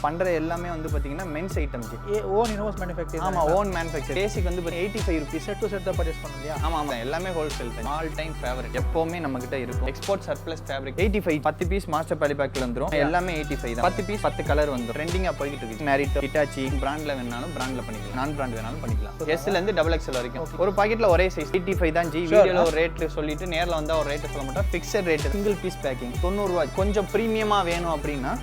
பண்ற எல்லாமே வந்து பாத்தீங்கன்னா men's item ji. Own inhouse manufacturing. ஆமா, ஓன் மேனுஃபேக்சர். பேசிக் வந்து 85 ரூபீஸ். செட் டு செட் தான் பர்ச்சேஸ் பண்ணலையா? ஆமா ஆமா, எல்லாமே ஹோல்சேல் தான். All time favourite. எப்பவுமே நம்ம கிட்ட இருக்கும். Export surplus fabric 85. 10 piece master poly பேக்ல வந்துரும். எல்லாமே 85 தான். 10 பீஸ் 10 கலர் வந்துரும். ட்ரெண்டிங்கா போயிட்டு இருக்கு. நாரிட்டோ, ஹிட்டாச்சி பிராண்ட்ல வேணாலும் பிராண்ட்ல பண்ணிக்கலாம். நான் பிராண்ட் வேணாலும் பண்ணிக்கலாம். S ல இருந்து XXL வரைக்கும். ஒரு பாக்கெட்ல ஒரே சைஸ் 85 தான் ஜி. வீடியோல ஒரு ரேட் சொல்லிட்டு நேர்ல வந்தா ஒரு ரேட் சொல்ல மாட்டோம். Fixed rate. Single piece packing 90 ரூபாய். கொஞ்சம் பிரீமியமா வேணும் அப்படின்னா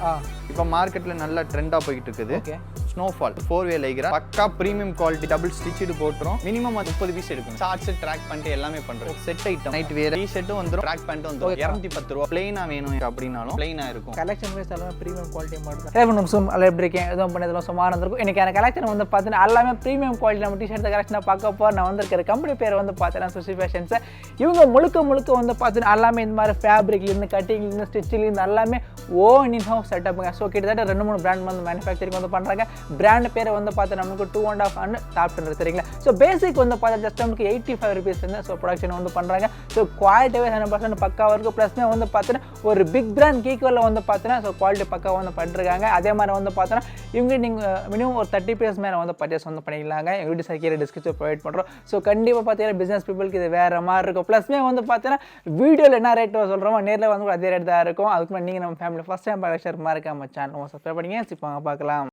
இப்போ மார்க்கெட்ல நல்ல ட்ரெண்டா போயிட்டு இருக்குது. ஓகே. ஸ்னோஃபால் 4-வே லைக்ரா பக்கா பிரீமியம் குவாலிட்டி டபுள் ஸ்டிச்டு போட்டுரும். மினிமம் 30 பீஸ் எடுக்கும். ஷார்ட்ஸ் ட்ராக் பண்ணிட்டு எல்லாமே பண்றோம். செட் ஐட்டம் நைட் வேர் டி-ஷர்ட்டும் வந்துரும், ட்ராக் பேண்ட்டும் வந்துரும். 210 ரூபாய். ப்ளைனா வேணும் அப்படினாலும் ப்ளைனா இருக்கும். கலெக்ஷன் வைஸ் எல்லாமே பிரீமியம் குவாலிட்டி மாடல் தான். ஏவனும் சும் அல்ல எப்படி இருக்கேன் எதுவும் பண்ணதெல்லாம் சுமாரா இருந்திருக்கும். இன்னைக்கு அந்த கலெக்ஷன் வந்து பார்த்தீங்கன்னா எல்லாமே பிரீமியம் குவாலிட்டி நம்ம டி-ஷர்ட் கலெக்ஷனை பார்க்க போறோம். நான் வந்திருக்கிற கம்பெனி பேர் வந்து பார்த்தீங்கன்னா சுசி ஃபேஷன்ஸ். இவங்க முழுக்க வந்து பார்த்தீங்கன்னா எல்லாமே இந்த மாதிரி ஃபேப்ரிக்ல இருந்து கட்டிங்ல இருந்து ஸ்டிச்சிங்ல இருந்து எல்லாமே ஓன் இன் ஹவுஸ் செட்டப்புங்க. ஸோ கிட்டத்தட்ட 2-3 பிராண்ட் வந்து மேனுஃபேக்சரிங் வந்து பண்றாங்க. பிராண்ட் பேரை வந்து பார்த்தா நமக்கு 2.5 and டாப் 10 சரிங்களா. ஸோ பேசிக் வந்து பார்த்தா ஜஸ்ட் நமக்கு 85 ரூபீஸ் வந்து ஸோ ப்ரொடக்ஷன் வந்து பண்றாங்க. ஸோ குவாலிட்டி 100% பக்காவாக இருக்கும். ப்ளஸ்மே வந்து பார்த்தீங்கன்னா ஒரு பிக் பிராண்ட் ஈக்குவலில் வந்து பார்த்தீங்கன்னா ஸோ குவாலிட்டி பக்காவாக வந்து பண்ணிருக்காங்க. அதே மாதிரி வந்து பார்த்தீங்கன்னா இவங்க நீங்கள் மினிமம் ஒரு 30 பீஸ் மேலே வந்து பர்ச்சேஸ் வந்து பண்ணிக்கலாங்க. எங்கள் சைக்கிள் டிஸ்கிரிப்ஷன் ப்ரொவைட் பண்ணுறோம். ஸோ கண்டிப்பாக பார்த்தீங்கன்னா பிஸ்னஸ் பீப்புளுக்கு இது வேறு மாதிரி இருக்கும். ப்ளஸ்மே வந்து பார்த்தீங்கன்னா வீடியோவில் என்ன ரேட் சொல்கிறோமோ நேரில் வந்து அதே ரேட் தான் இருக்கும். அதுக்கு முன்னாடி நீங்கள் நம்ம ஃபேமிலி ஃபஸ்ட் டைம் பார்க்க ஷேர் மாதிரி நம்ம சேனல் சப்ஸ்கிரைப் பண்ணிங்க. இப்போ பார்க்கலாம்.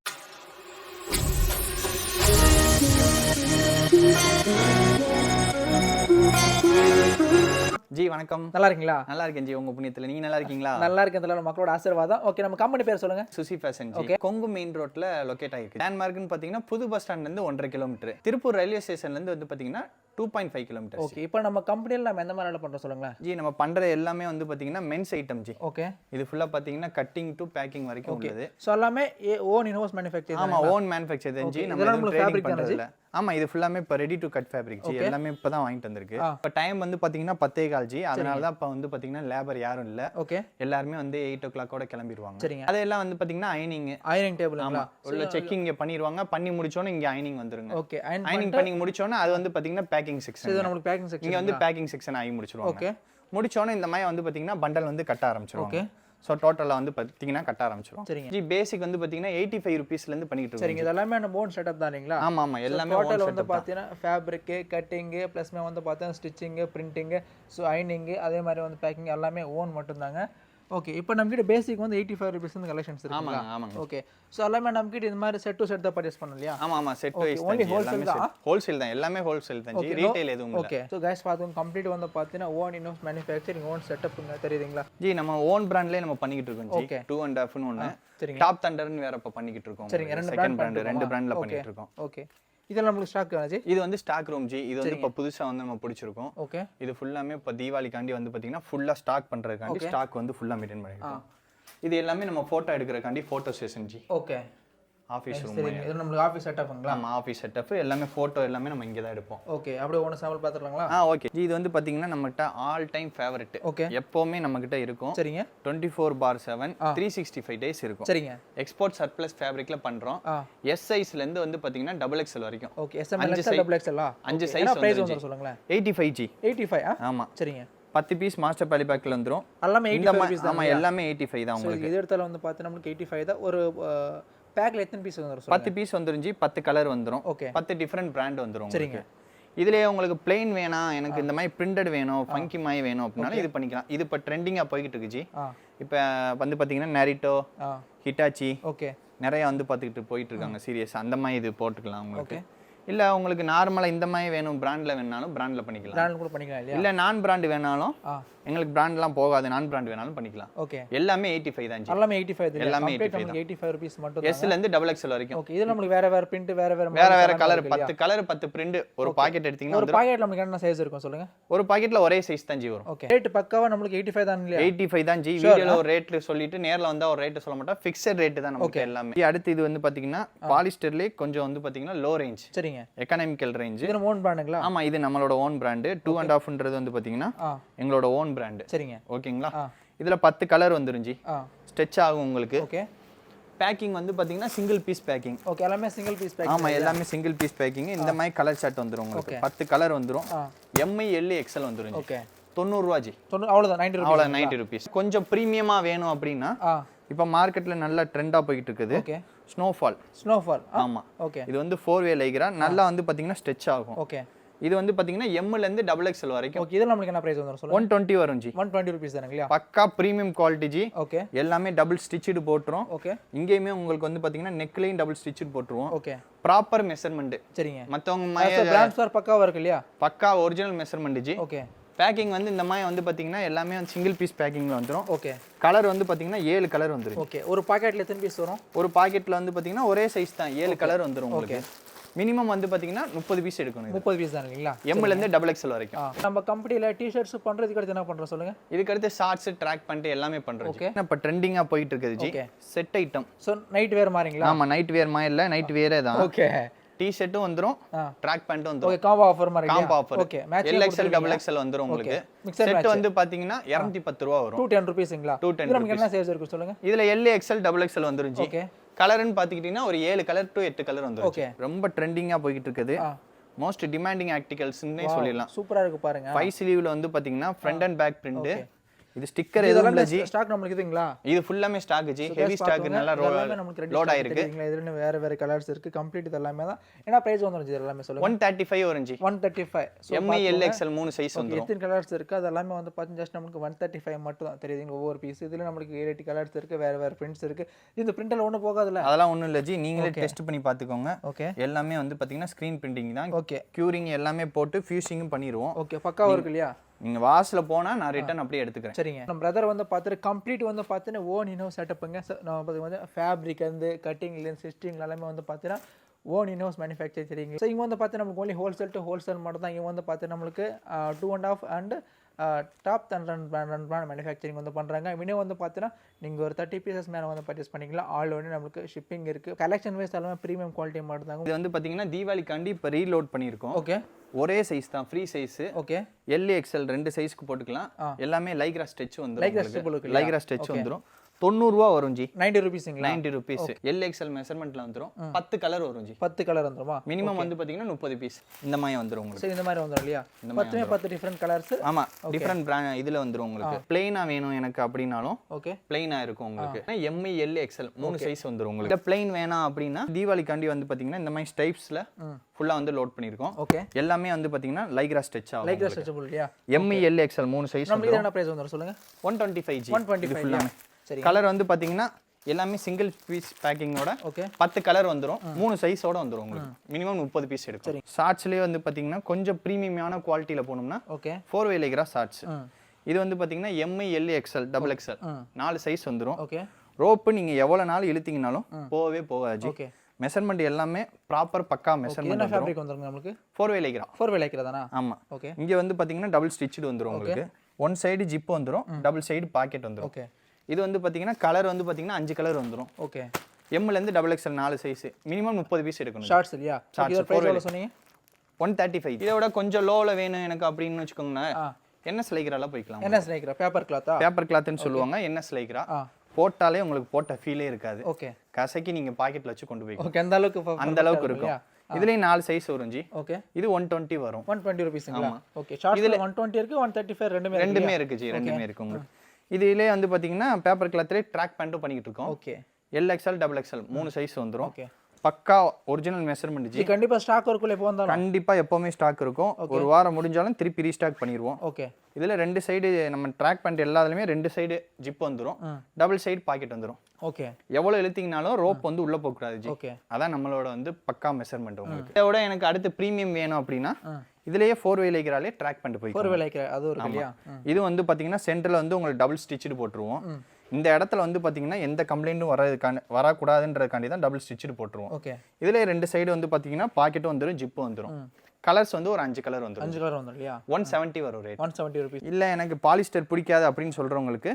ஜி வணக்கம். நல்லா இருக்கீங்களா? நல்லா இருக்கேன் ஜி. உங்க புண்ணியத்துல நீங்க நல்லா இருக்கீங்களா? நல்லா இருக்கேன். மக்களோட ஆசீர்வாதம். ஓகே, நம்ம கம்பெனி பேர் சொல்லுங்க. சுசி ஃபேஷன் ஜி. கொங்கு மெயின் ரோட்ல லொகேட் ஆயிருக்கு. லேண்ட்மார்க்னு பாத்தீங்கன்னா புது பஸ் ஸ்டாண்ட்ல இருந்து 1.5 கிலோமீட்டர். திருப்பூர் ரயில்வே ஸ்டேஷன்ல இருந்து வந்து பாத்தீங்கன்னா 2.5 கிலோமீட்டர். ஓகே, இப்போ நம்ம கம்பெனில நம்ம எந்த மாதிரி பண்றோம் சொல்லுங்களேன். ஜி நம்ம பண்ற எல்லாமே வந்து பாத்தீங்கன்னா மென்ஸ் ஐட்டம் ஜி. ஓகே. இது ஃபுல்லா பாத்தீங்கன்னா கட்டிங் டு பேக்கிங் வரைக்கும் உள்ளது. சோ எல்லாமே ஓன் இன்ஹவுஸ் மேனுஃபேக்சரிங். ஆமா, ஓன் மேனுஃபேக்சர் தான் ஜி. நம்ம ட்ரேடிங் பண்றது இல்ல. ஆமா, இது ஃபுல்லாமே இப்ப ready to cut fabric G. எல்லாமே இப்பதான் வாங்கிட்டு வந்திருக்கு. இப்ப டைம் வந்து பாத்தீங்கன்னா 10:15 ஜி. அதனால தான் இப்ப வந்து பாத்தீங்கன்னா லேபர் யாரும் இல்ல. ஓகே. எல்லாரும் வந்து 8 o'clock ஓட கிளம்பிடுவாங்க. சரிங்க. அதெல்லாம் வந்து பாத்தீங்கன்னா ஐனிங் டேபிள்ங்களா? உள்ள செக்கிங் பண்ணிடுவாங்க. பண்ணி முடிச்சோனே இங்க ஐனிங் வந்துருங்க. ஓகே. ஐனிங் பண்ணி முடிச்சோனே அது வந்து பாத்தீங்கன்னா பேக்கிங் செக்ஷன். இது நமக்கு பேக்கிங் செக்ஷன். இங்க வந்து பேக்கிங் செக்ஷன் ஆகி முடிச்சிருவாங்க. ஓகே. முடிச்சோனே இந்த மாதிரி வந்து பாத்தீங்கன்னா பண்டல் வந்து கட்ட ஆரம்பிச்சிருவாங்க. ஓகே. சோ டோட்டலா வந்து பாத்தீங்கன்னா கட்ட ஆரம்பிச்சிரும். சரிங்க. ஜி பேசிக் வந்து பாத்தீங்கன்னா 85 ரூபீஸ்ல இருந்து பண்ணிட்டு இருக்கோம். சரிங்க. இதெல்லாம் நம்ம ஓன் செட்டப் தானீங்களா? ஆமா ஆமா, எல்லாமே டோட்டல் வந்து பாத்தீங்கன்னா ஃபேப்ரிக், கட்டிங், ப்ளஸ்மே வந்து பாத்தீங்கன்னா ஸ்டிச்சிங், பிரிண்டிங், சோ ஐனிங், அதே மாதிரி வந்து பேக்கிங் எல்லாமே ஓன் மட்டும் தாங்க. ஓகே, இப்போ நம்ம கிட்ட பேசிக் வந்து 85 ரூபீஸ் இந்த கலெக்ஷன்ஸ் இருக்கு. ஆமா ஆமாங்க. ஓகே, சோ எல்லாமே நம்ம கிட்ட இந்த மாதிரி செட் டு செட் தான் பர்ச்சேஸ் பண்ணலையா? ஆமா ஆமா, செட் வைஸ் only wholesale தான். ஹோல்சேல் தான், எல்லாமே ஹோல்சேல் தான் ஜி. ரீட்டைல் எதுவும் இல்ல. ஓகே, சோ गाइस பாத்தோம் கம்ப்ளீட் வந்து பாத்தீங்கன்னா ஓன் இன்ஹவுஸ் மேனுஃபேக்சரிங், ஓன் செட்டப்ங்க தெரியுதுங்களா ஜி. நம்ம ஓன் பிராண்ட்லயே நம்ம பண்ணிட்டு இருக்கோம் ஜி. 2.5 ன்னு ஒன்னு. சரிங்க. டாப் தண்டர்னு வேற இப்ப பண்ணிட்டு இருக்கோம். சரிங்க. செகண்ட் பிராண்ட் ரெண்டு பிராண்ட்ல பண்ணிட்டு இருக்கோம். ஓகே, இதெல்லாம் நமக்கு ஸ்டாக் ஆச்சு. இது வந்து ஸ்டாக் ரூம் ஜி. இது வந்து இப்ப புதுசா வந்து நம்ம பிடிச்சிருக்கோம். ஓகே. இது ஃபுல்லாமே இப்ப தீபாவளிக்காண்டி வந்து பாத்தீங்கன்னா ஃபுல்லா ஸ்டாக் பண்றதுக்காண்டி ஸ்டாக் வந்து ஃபுல்லா மெயின்டைன் பண்ணிருக்கோம். இது எல்லாமே நம்ம போட்டோ எடுக்கிறதுக்காண்டி photo session ji. Okay. Office room. சரிங்க. இது நமக்கு ஆபீஸ் செட்டப்ங்களா? ஆமா, ஆபீஸ் செட்டப். எல்லாமே போட்டோ எல்லாமே நம்ம இங்க தான் எடுப்போம். ஓகே, அப்படியே ஒன்னு சாம்பிள் பாத்துறலாங்களா? Okay G. இது வந்து பாத்தீங்கன்னா நம்மகிட்ட ஆல் டைம் ஃபேவரட். ஓகே. எப்பவுமே நம்ம கிட்ட இருக்கும். சரிங்க. 24/7 365 டேஸ் இருக்கும். சரிங்க. எக்ஸ்போர்ட் சர்ப்ளஸ் ஃபேப்ரிக்ல பண்றோம். எஸ் சைஸ்ல இருந்து வந்து பாத்தீங்கன்னா XXL வரைக்கும். Okay, SML XXL 5 size price வந்து சொல்லுங்களேன். 85 ஜி. 85 ஆமா. சரிங்க. 10 பீஸ் மாஸ்டர் பாலி பேக்ல வந்துரும். எல்லாமே 85 பீஸ் தான். ஆமா, எல்லாமே 85 தான் உங்களுக்கு. இது இடத்துல வந்து பாத்தீங்கன்னா நமக்கு 85 தான். ஒரு பேக்ல எத்தனை பீஸ் வந்துரும் சொல்லுங்க? 10 பீஸ் வந்துரும் ஜி. 10 கலர் வந்துரும். ஓகே. 10 டிஃபரண்ட் பிராண்ட் வந்துரும். சரிங்க. இதுலயே உங்களுக்கு பிளைன் வேணாம், எனக்கு இந்த மாதிரி பிரிண்டட் வேணும், ஃபங்கி மாதிரி வேணும் அப்படினால இது பண்ணிக்கலாம். இது இப்ப ட்ரெண்டிங்கா போயிட்டு இருக்கு ஜி. இப்ப வந்து பாத்தீங்கன்னா நாரிட்டோ, ஹிட்டாச்சி, ஓகே, நிறைய வந்து பாத்துக்கிட்டு போயிட்டு இருக்காங்க சீரியஸ். அந்த மாதிரி இது போட்டுக்கலாம் உங்களுக்கு. இல்ல உங்களுக்கு நார்மலா இந்த மாதிரி வேணும், பிராண்ட்ல வேணாலும் பிராண்ட்ல பண்ணிக்கலாம். பிராண்ட் கூட பண்ணிக்கலாம் இல்லையா? இல்ல நான் பிராண்ட் வேணாலும் எங்களுக்கு பிராண்ட்லாம் போகாது, நான் பிராண்ட் வேணாலும் பண்ணிக்கலாம். ஓகே. எல்லாமே 85 தான் ஜி. எல்லாமே 85 தான். எல்லாமே 85 ரூபீஸ் மட்டும் தான். S ல இருந்து XXL வரைக்கும். ஓகே, இது நமக்கு வேற வேற பிரிண்ட், வேற கலர் 10 கலர் 10 பிரிண்ட். ஒரு பாக்கெட் எடுத்தீங்கன்னா ஒரு பாக்கெட்ல நமக்கு என்ன சைஸ் இருக்கும் சொல்லுங்க? ஒரு பாக்கெட்ல ஒரே சைஸ் தான் ஜி வரும். ஓகே, ரேட் பக்காவா நமக்கு 85 தான் இல்லையா? 85 தான் ஜி. வீடியோல ஒரு ரேட் சொல்லிட்டு நேர்ல வந்தா ஒரு ரேட் சொல்ல மாட்டோம். ஃபிக்ஸட் ரேட் தான் நமக்கு எல்லாமே. அடுத்து இது வந்து பாத்தீங்கன்னா பாலிஸ்டர்லயே கொஞ்சம் வந்து பாத்தீங்கன்னா லோ ரேஞ்ச். சரிங்க. எகனாமிக்கல் ரேஞ்ச். இது ஓன் பிராண்டுங்களா? ஆமா, இது நம்மளோட ஓன் பிராண்ட். 2.5ன்றது வந்து பாத்தீங்கன்னா எங்களோட ஓன் பிராண்ட். சரிங்க. ஓகேங்களா? இதுல 10 கலர் வந்துரும் ஜி. ஸ்ட்ரெச் ஆகும் உங்களுக்கு. ஓகே. பேக்கிங் வந்து பாத்தீங்கன்னா சிங்கிள் பீஸ் பேக்கிங். ஓகே, எல்லாமே சிங்கிள் பீஸ் பேக்கிங். ஆமா, எல்லாமே சிங்கிள் பீஸ் பேக்கிங். இந்த மாதிரி கலர் சார்ட் வந்துரும் உங்களுக்கு. 10 கலர் வந்துரும். MI L XL வந்துரும். ஓகே. 90 ரூபாய் ஜி. அவ்வளவுதான். 90 ரூபாய். அவ்வளவு 90 ரூபீஸ். கொஞ்சம் பிரீமியமா வேணும் அப்படின்னா இப்போ மார்க்கெட்ல நல்ல ட்ரெண்டா போயிட்டு இருக்குது. ஓகே. ஸ்னோஃபால். ஆமா. ஓகே. இது வந்து 4-way லைக்ரா நல்லா வந்து பாத்தீங்கன்னா ஸ்ட்ரெச் ஆகும். ஓகே. இது வந்து பாத்தீங்கன்னா M ல இருந்து XXL வரைக்கும். ஓகே. இதெல்லாம் நமக்கு என்ன பிரைஸ் வந்துரும் சொல்லுங்க? 120 வரும் ஜி. 120 ரூபீஸ் தானங்களா? பக்கா பிரீமியம் குவாலிட்டி ஜி. ஓகே. எல்லாமே டபுள் ஸ்டிட்ச்டு போட்டுறோம். ஓகே. இங்கேயுமே உங்களுக்கு வந்து பாத்தீங்கன்னா நெக்லைன் டபுள் ஸ்டிட்ச்டு போட்டுருவோம். ஓகே. Proper measurement. சரிங்க. மத்தவங்க பிராண்ட் ஸ்டார் பக்காவா இருக்கு இல்லையா? பக்கா original measurement ji. Okay. Packing வந்து இந்த மாதிரி வந்து பாத்தீங்கன்னா எல்லாமே சிங்கிள் பீஸ் பேக்கிங்ல வந்துரும். ஓகே. கலர் வந்து பாத்தீங்கன்னா 7 கலர் வந்துரும். ஓகே. ஒரு பாக்கெட்ல எத்தனை பீஸ் வரும்? ஒரு பாக்கெட்ல வந்து பாத்தீங்கன்னா ஒரே சைஸ் தான் 7 கலர் வந்துரும் உங்களுக்கு. மினிமம் வந்து பாத்தீங்கன்னா 30 பீஸ் எடுக்கணும். 30 பீஸ் தான் இல்லீங்களா? M ல இருந்து XXL வரைக்கும். நம்ம கம்பெனில டி-ஷர்ட்ஸ் பண்றதுக்கு அடுத்து என்ன பண்றோம் சொல்லுங்க? இதுக்கு அடுத்து ஷார்ட்ஸ் ட்ராக் பண்ணிட்டு எல்லாமே பண்றோம். ஓகே. இப்ப ட்ரெண்டிங்கா போயிட்டு இருக்குது ji. Set item. So night wear மாரிங்களா? ஆமா நைட் வேர் மாதிரி இல்ல, நைட் வேரே தான். ஓகே. டி-ஷர்ட்டும் வந்துரும், ட்ராக் பேண்ட்டும் வந்துரும். ஓகே. காம்போ ஆஃபர் மாதிரி. Combo offer. Okay. LXL XXL வந்துரும் உங்களுக்கு. செட் வந்து பாத்தீங்கன்னா 210 ரூபாய் வரும். 210 ரூபீஸ்ங்களா? 210. இது நமக்கு என்ன சைஸ் இருக்கு சொல்லுங்க? இதுல LXL XXL வந்துரும் ஜி. ஓகே. கலர்னு பாத்துக்கிட்டீங்கன்னா ஒரு 7 கலர் டு 8 கலர் வந்துரும். ஓகே. ரொம்ப ட்ரெண்டிங்கா போயிட்டு இருக்குது. மோஸ்ட் டிமாண்டிங் ஆர்டிகல்ஸ்னே சொல்லலாம். சூப்பரா இருக்கு பாருங்க. 5 ஸ்லீவ்ல வந்து பாத்தீங்கன்னா ஃப்ரண்ட் அண்ட் பேக் பிரிண்ட். இது ஸ்டிக்கர் எதுவும் இல்ல ஜி. ஸ்டாக் நமக்கு இருக்குங்களா? இது ஃபுல்லாமே ஸ்டாக் ஜி. ஹெவி ஸ்டாக் நல்லா லோட் ஆயிருக்கு. இதுல வேற கலர்ஸ் இருக்கு. கம்ப்ளீட் இது எல்லாமே தான். என்ன பிரைஸ் வந்துரும் ஜி எல்லாமே சொல்லுங்க? 135 வரும் G. 135. M L XL 3 size வந்துரும். எத்தனை கலர்ஸ் இருக்கு? அது எல்லாமே வந்து பாத்தீங்க ஜஸ்ட் நமக்கு 135 மட்டும் தான் தெரியுதுங்க ஒவ்வொரு பீஸ். இதுல நமக்கு 7-8 கலர்ஸ் இருக்கு. வேற பிரிண்ட்ஸ் இருக்கு. இந்த பிரிண்டர்ல ஒண்ணு போகாதுல? அதெல்லாம் ஒண்ணும் இல்ல ஜி. நீங்களே டெஸ்ட் பண்ணி பாத்துக்கோங்க. ஓகே. எல்லாமே வந்து பாத்தீங்கன்னா ஸ்கிரீன் பிரிண்டிங் தான். ஓகே. க்யூரிங் எல்லாமே போட்டு ஃபியூசிங்கும் பண்ணிடுவோம். ஓகே. பக்காவா இருக்கு இல்லையா? நீங்க வாஸ்ல போனா நான் ரிட்டர்ன் அப்படியே எடுத்துக்கிறேன். சரிங்க. நம்ம பிரதர் வந்து பார்த்துட்டு கம்ப்ளீட் வந்து பார்த்தீங்கன்னா ஓன் இனோஸ் செட்டப்புங்க. நம்ம வந்து ஃபேப்ரிக் வந்து கட்டிங்ல சிஸ்டிங் எல்லாமே வந்து பார்த்தீங்கன்னா ஓன் இனோஸ் மேனுஃபேக்சர் தெரியுங்க. ஸோ இங்கே வந்து பார்த்தீங்கன்னா நமக்கு ஒன்லி ஹோல்சேல் டு ஹோல்சேல் மட்டும் தான். இங்கே வந்து பார்த்தீங்கன்னா நம்மளுக்கு 2.5 அண்ட் டாப் 10 பிராண்ட் மேனுஃபேக்சரிங் வந்து பண்ணுறாங்க. மினிமம் வந்து பார்த்தீங்கன்னா நீங்கள் ஒரு 30 பீசஸ் மேலே வந்து பர்ச்சேஸ் பண்ணிக்கலாம். ஆல் வந்து நம்மளுக்கு ஷிப்பிங் இருக்குது. கலெக்ஷன் வைஸ் எல்லாமே ப்ரீமியம் குவாலிட்டி மட்டும் தாங்க. இது வந்து பார்த்தீங்கன்னா தீபாவளிக்காண்டி இப்போ ரீலோட் பண்ணியிருக்கோம். ஓகே. ஒரே சைஸ் தான், free size. Okay. L XL 2 சைஸ்க்கு போட்டுக்கலாம். எல்லாமே லைக்ரா ஸ்ட்ரெச் வந்துரும். லைக்ரா ஸ்ட்ரெச் வந்துரும். 90 ரூபா வரும் ஜி. 90 ரூபீஸ்ங்களா? 90 ரூபீஸ். L XL மெஷர்மென்ட்ல வந்துரும். 10 கலர் வரும் ஜி. 10 கலர் வந்துருமா? மினிமம் வந்து பாத்தீங்கன்னா 30 பீஸ் இந்த மாதிரி வந்துரும் உங்களுக்கு. சோ இந்த மாதிரி வந்துரும் இல்லையா? 10 டிஃபரண்ட் கலர்ஸ். ஆமா, டிஃபரண்ட் பிராண்ட் இதுல வந்துரும் உங்களுக்கு. ப்ளைனா வேணும் எனக்கு அப்படினாலும் ஓகே, ப்ளைனா இருக்கும் உங்களுக்கு. M L XL 3 சைஸ் வந்துரும் உங்களுக்கு. இந்த ப்ளைன் வேணாம் அப்படினா தீபாவளிக்காண்டி வந்து பாத்தீங்கன்னா இந்த மாதிரி ஸ்டைப்ஸ்ல ஃபுல்லா வந்து லோட் பண்ணிருக்கோம். ஓகே. எல்லாமே வந்து பாத்தீங்கன்னா லைக்ரா ஸ்ட்ரெச் ஆகும். லைக்ரா ஸ்ட்ரெச்சபிள் இல்லையா? M L XL 3 size. நமக்கு என்ன பிரைஸ் வந்துரும் சொல்லுங்க? 125 ஜி. 125 ஃபுல்லாமே. சரி. கலர் வந்து பாத்தீங்கன்னா எல்லாமே சிங்கிள் பீஸ் பேக்கிங்கோட. ஓகே. 10 கலர் வந்துரும். 3 சைஸோட வந்துரும் உங்களுக்கு. மினிமம் 30 பீஸ் எடுக்கும். ஷார்ட்ஸ்லயே வந்து பாத்தீங்கன்னா கொஞ்சம் பிரீமியமான குவாலிட்டில போணும்னா ஓகே 4-way லைக்ரா ஷார்ட்ஸ். இது வந்து பாத்தீங்கன்னா M L XL XXL 4 size வந்துரும். ஓகே. ரோப் நீங்க எவ்வளவு நாள் இழுத்தீங்கனாலும் போவே போகாது. ஓகே. மெஷர்மென்ட் எல்லாமே ப்ராப்பர் பக்கா மெஷர்மென்ட். என்ன ஃபேப்ரிக் வந்துரும் நமக்கு? 4-way Lycra. 4-way லைக்ரா தானா? ஆமா. ஓகே. இங்க வந்து பாத்தீங்கன்னா டபுள் ஸ்டிட்ச்டு வந்துரும் உங்களுக்கு. ஒன் சைடு ஜிப் வந்துரும், டபுள் சைடு பாக்கெட் வந்துரும். ஓகே. இது வந்து பாத்தீங்கன்னா கலர் வந்து பாத்தீங்கன்னா 5 கலர் வந்துரும். ஓகே. M ல இருந்து XXL 4 சைஸ். மினிமம் 30 பீஸ் எடுக்கணும். ஷார்ட்ஸ் இல்லையா? இதோட பிரைஸ் எவ்வளவு சொன்னீங்க? 135. இதோட கொஞ்சம் லோல வேணும் எனக்கு அப்படினு வெச்சுக்கோங்க. NS லைக்ரால போய்க்கலாம். NS லைக்ரா பேப்பர் கிளாத்தா? பேப்பர் கிளாத்னு சொல்லுவாங்க. NS Lycra. போட்டாலே உங்களுக்கு போட்ட ஃபீலே இருக்காது. ஓகே. கசக்கி நீங்க பாக்கெட்ல வச்சு கொண்டு போய்க்கலாம். ஓகே. அந்த அளவுக்கு இருக்கும். இதுலயே 4 சைஸ் வரும் ஜி. ஓகே. இது 120 வரும். 120 ரூபீஸ்ங்களா? ஓகே. ஷார்ட்ஸ்ல 120 இருக்கு, 135 ரெண்டுமே இருக்கு ஜி. ரெண்டுமே இருக்கு உங்களுக்கு. இதுலயே வந்து பாத்தீங்கன்னா பேப்பர் கிளாத்லயே ட்ராக் பேண்ட்டும் பண்ணிட்டு இருக்கோம். ஓகே. LXL XXL 3 சைஸ் வந்துரும். ஓகே. பக்கா ஒரிஜினல் மெஷர்மென்ட் ஜி. கண்டிப்பா ஸ்டாக் இருக்குல எப்போ வந்தாலும்? கண்டிப்பா எப்பவுமே ஸ்டாக் இருக்கும். ஒரு வாரம் முடிஞ்சாலும் திருப்பி ரீஸ்டாக் பண்ணிடுவோம். ஓகே. இதுல 2 சைடு நம்ம ட்ராக் பேண்ட் எல்லாத்துலயுமே 2 சைடு ஜிப் வந்துரும், டபுள் சைடு பாக்கெட் வந்துரும். ஓகே. எவ்வளவு இழுத்தீங்கனாலும் ரோப் வந்து உள்ள போக கூடாது ஜி. ஓகே. அதான் நம்மளோட வந்து பக்கா மெஷர்மென்ட் உங்களுக்கு. இதோட எனக்கு அடுத்து பிரீமியம் வேணும் அப்படினா இதுலயே 4-way லைக்ராலே ட்ராக் பேண்ட் போய் 4-way லைக்ரா அது இருக்கு இல்லையா? இது வந்து பாத்தீங்கன்னா சென்டர்ல வந்து உங்களுக்கு டபுள் ஸ்டிட்ச்டு போட்டுருவோம். இந்த இடத்துல வந்து பாத்தீங்கன்னா எந்த கம்ப்ளைண்ட்டும் வரக்கூடாதுன்றதுக்காண்டி தான் டபுள் ஸ்டிட்ச்டு போட்டுருவோம். ஓகே. இதுல 2 சைடு வந்து பாத்தீங்கன்னா பாக்கெட்டும் வந்துரும், ஜிப்பும் வந்துரும். கலர்ஸ் வந்து ஒரு 5 கலர் வந்துரும். 5 கலர் வந்துரும் இல்லையா? 170 வரும் ரேட். 170 ரூபீஸ். இல்ல எனக்கு பாலிஸ்டர் பிடிக்காது அப்படினு சொல்றவங்களுக்கு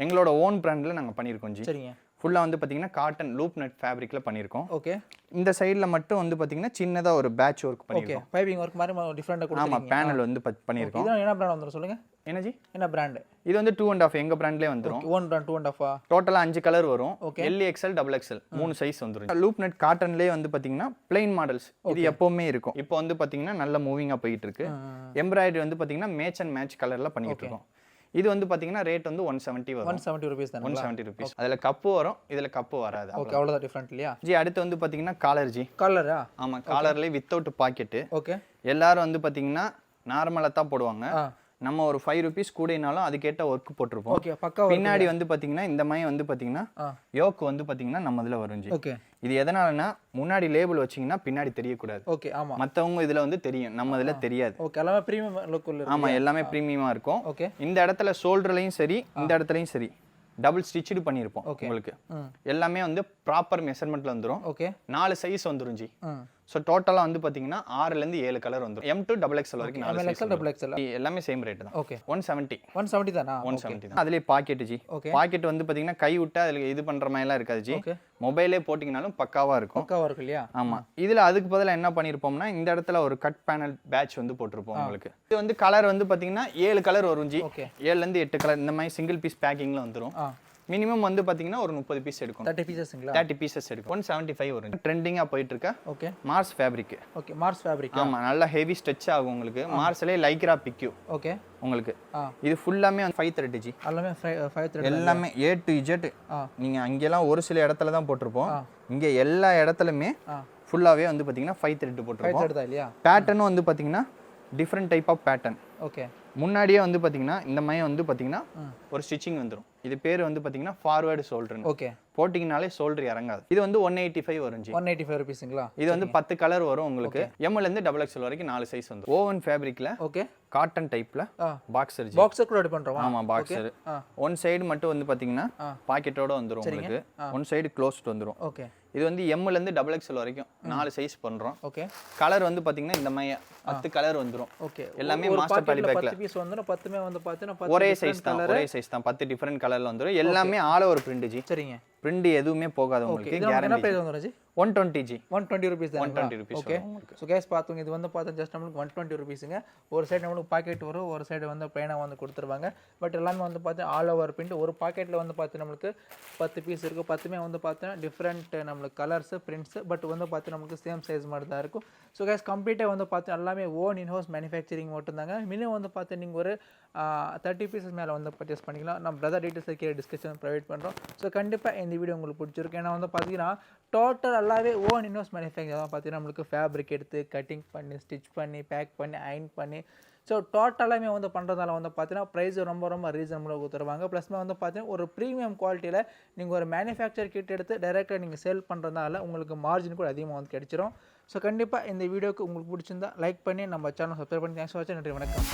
எங்களோட ஓன் பிராண்ட்ல நாங்க பண்ணிருக்கோம் ஜி. சரிங்க. ஃபுல்லா வந்து பாத்தீங்கன்னா காட்டன் லூப் நட் ஃபேப்ரிக்ல பண்ணிருக்கோம். ஓகே. இந்த சைடுல மட்டும் வந்து பாத்தீங்கன்னா சின்னதா ஒரு பேட்ச் வர்க் பண்ணிருக்கோம். ஓகே. பைப்பிங் வர்க் மாதிரி டிஃபரண்டா கொடுத்துருக்கீங்க. ஆமா, பேனல் வந்து பண்ணிருக்கோம். இது என்ன பிராண்ட் வந்துரும் சொல்லுங்க? என்ன ஜி? என்ன பிராண்ட்? இது வந்து 2.5 எங்க பிராண்ட்லயே வந்துரும். 1 பிராண்ட் 2.5. டோட்டலா 5 கலர் வரும். L XL XXL 3 சைஸ் வந்துரும். லூப் நட் காட்டன்லயே வந்து பாத்தீங்கன்னா ப்ளைன் மாடல்ஸ் இது எப்பவுமே இருக்கும். இப்போ வந்து பாத்தீங்கன்னா நல்ல மூவிங்கா போயிட்டு இருக்கு. எம்ப்ராய்டரி வந்து பாத்தீங்கன்னா மேட்ச் அண்ட் மேட்ச் கலர்ல பண்ணிட்டு இருக்கோம். இது வந்து பாத்தீங்கன்னா ரேட் வந்து 170 வரும். 170 rupees தான? 170 rupees. அதுல கப்பு வரும், இதுல கப்பு வராது. ஓகே, அவ்வளவுதான் டிஃபரண்ட் இல்லையா? ஜி அடுத்து வந்து பாத்தீங்கன்னா காலர் ஜி. காலரா? ஆமா, காலர்லயே வித்தவுட் பாக்கெட். ஓகே. எல்லாரும் வந்து பாத்தீங்கன்னா நார்மலா தான் போடுவாங்க. நம்ம ஒரு 5 rupees கூடனாலும் அதுக்கேட்ட ஒர்க் போட்டுருப்போம். ஓகே, பக்கா. பின்னாடி வந்து பாத்தீங்கன்னா இந்த மாதிரி வந்து பாத்தீங்கன்னா யோக் வந்து பாத்தீங்கன்னா நம்ம இதுல வரும் ஜி. ஓகே. இது எதனாலனா முன்னாடி லேபிள் வச்சீங்கன்னா பின்னாடி தெரியக்கூடாது. ஓகே, ஆமா. மத்தவங்க இதுல வந்து தெரியும், நம்ம இதுல தெரியாது. ஓகே, எல்லாமே பிரீமியம் லுக்ல இருக்கு. ஆமா, எல்லாமே பிரீமியமா இருக்கும். ஓகே. இந்த இடத்துல ஷோல்டர்லயும் சரி, இந்த இடத்துலயும் சரி டபுள் ஸ்டிச்டு பண்ணிருப்போம் உங்களுக்கு. எல்லாமே வந்து ப்ராப்பர் மெஷர்மென்ட்ல வந்துரும். ஓகே. 4 சைஸ் வந்துரும் ஜி. சோ டோட்டலா வந்து பாத்தீங்கன்னா 6 ல இருந்து 7 கலர் வந்துரும். M to XXL வரைக்கும் 4 சைஸ். XXL எல்லாமே சேம் ரேட் தான். ஓகே. 170 தானா? 170 தான். அதுலயே பாக்கெட் ஜி. பாக்கெட் வந்து பாத்தீங்கன்னா கை விட்டா அதுல இது பண்ற மாதிரி எல்லாம் இருக்காது ஜி. மொபைலே போட்டிங்கனாலும் பக்காவா இருக்கும். பக்காவா இருக்கு இல்லையா? ஆமா. இதுல அதுக்கு பதிலா என்ன பண்ணிருப்போம்னா இந்த இடத்துல ஒரு கட் பேனல் பேட்ச் வந்து போட்டுருப்போம் உங்களுக்கு. இது வந்து கலர் வந்து பாத்தீங்கன்னா 7 கலர் வரும் ஜி. 7 ல இருந்து 8 கலர் இந்த மாதிரி சிங்கிள் பீஸ் பேக்கிங்ல வந்துரும். மினிமம் வந்து பாத்தீங்கன்னா ஒரு 30 பீஸ் எடுக்கும். 30 பீசஸ்ங்களா? 30 பீசஸ் எடுக்கும். 175 வரும். ட்ரெண்டிங்கா போயிட்டு இருக்க. Okay. Mars fabric. Okay, Mars fabric. ஆமா, நல்ல ஹெவி ஸ்ட்ரெச் ஆகும் உங்களுக்கு. மார்ஸ்லயே லைக்ரா பிக்யூ. ஓகே. உங்களுக்கு இது ஃபுல்லாமே 5 thread ஜி. எல்லாமே 5 thread. எல்லாமே A to Z. நீங்க அங்கெல்லாம் ஒரு சில இடத்துல தான் போட்டுருப்போம். இங்க எல்லா இடத்துலயுமே ஃபுல்லாவே வந்து பாத்தீங்கன்னா 5 thread போட்டுருப்போம். 5 thread தான் இல்லையா? பேட்டர்னும் வந்து பாத்தீங்கன்னா different type of pattern. Okay. முன்னாடியே வந்து பாத்தீங்கன்னா இந்த மாதிரி வந்து பாத்தீங்கன்னா ஒரு ஸ்டிச்சிங் வந்துரும். இது பேர் வந்து பாத்தீங்கன்னா ஃபார்வர்ட் ஷோல்டர். ஓகே. போட்டிங்கனாலே ஷோல்டர் இறங்காது. இது வந்து 185 வரும் ஜி. 185 ரூபீஸ்ங்களா? இது வந்து 10 கலர் வரும் உங்களுக்கு. M ல இருந்து XXL வரைக்கும் 4 சைஸ் வந்துரும். ஓவன் ஃபேப்ரிக்ல. ஓகே. காட்டன் டைப்ல பாக்ஸர் ஜி. பாக்ஸர் கூட ரெடி பண்றோமா? ஆமா, பாக்ஸர். ஒன் சைடு மட்டும் வந்து பாத்தீங்கன்னா பாக்கெட்டோட வந்துரும் உங்களுக்கு. ஒன் சைடு க்ளோஸ்ட் வந்துரும். ஓகே. இது வந்து M ல இருந்து XXL வரைக்கும் 4 சைஸ் பண்றோம். ஓகே. கலர் வந்து பாத்தீங்கன்னா இந்த மாதிரி 10 கலர் வந்துரும். ஓகே. எல்லாமே மாஸ்டர் பாலி பேக்ல 10 பீஸ் வந்துரும். 10மே வந்து பாத்தீங்கன்னா 10 ஒரே சைஸ் தான். 10 டிஃபரண்ட் கலர்ல வந்துரும். எல்லாமே ஆல் ஓவர் பிரிண்ட் ஜி. சரிங்க. பிரிண்ட் எதுவுமே போகாது உங்களுக்கு. கேரண்டி. என்ன பிரைஸ் வந்துரும் ஜி? 120 ஜி. 120 ரூபீஸ் தான். 120 ரூபீஸ். ஓகே. சோ गाइस பாத்துங்க, இது வந்து பார்த்தா ஜஸ்ட் நமக்கு 120 ரூபீஸ்ங்க. ஒரு சைடு நமக்கு பாக்கெட் வரும், ஒரு சைடு வந்து ப்ளைனா வந்து கொடுத்துருவாங்க. பட் எல்லாமே வந்து பார்த்தா ஆல் ஓவர் பிரிண்ட். ஒரு பாக்கெட்ல வந்து பார்த்தா நமக்கு 10 பீஸ் இருக்கு. 10மே வந்து பார்த்தா டிஃபரண்ட் நமக்கு கலர்ஸ், பிரிண்ட்ஸ். பட் வந்து பார்த்தா நமக்கு சேம் சைஸ் மாதிரி தான் இருக்கும். ஸோ गाइस கம்ப்ளீட்டாக வந்து பார்த்தா எல்லாமே ஓன் இன்ஹவுஸ் மேனுஃபேக்சரிங் மட்டும்தாங்க. மினிமம் வந்து பார்த்தா நீங்கள் ஒரு 30 பீசஸ் மேலே வந்து பர்ச்சேஸ் பண்ணிக்கலாம். நம்ம பிரதர் டீட்டெயில்ஸ் கீழே டிஸ்கிரிப்ஷன் ப்ரொவைட் பண்ணுறோம். ஸோ கண்டிப்பாக இந்த வீடியோ உங்களுக்கு பிடிச்சிருக்கு. ஏன்னா வந்து பார்த்தீங்கன்னா டோட்டல் எல்லாமே ஓன் இன்ஹவுஸ் மேனுஃபேக்சர் தான். பார்த்தீங்கன்னா நம்மளுக்கு ஃபேப்ரிக் எடுத்து கட்டிங் பண்ணி ஸ்டிச் பண்ணி பேக் பண்ணி அயன் பண்ணி ஸோ டோட்டலாமே வந்து பண்ணுறதால வந்து பார்த்தீங்கன்னா ப்ரைஸ் ரொம்ப ரொம்ப ரீசனபுளாக கொடுத்துருவாங்க. ப்ளஸ்மே வந்து பார்த்தீங்கன்னா ஒரு ப்ரீமியம் குவாலிட்டியில் நீங்கள் ஒரு மேனுஃபேக்சர் கிட் எடுத்து டைரெக்டாக நீங்கள் சேல் பண்ணுறதால உங்களுக்கு மார்ஜின் கூட அதிகமாக வந்து கிடைச்சிரும். ஸோ கண்டிப்பாக இந்த வீடியோக்கு உங்களுக்கு பிடிச்சிருந்தா லைக் பண்ணி நம்ம சேனல் சப்ஸ்கிரைப் பண்ணி தேங்க்ஸ் ஃபார் வாட்சிங். நன்றி, வணக்கம்.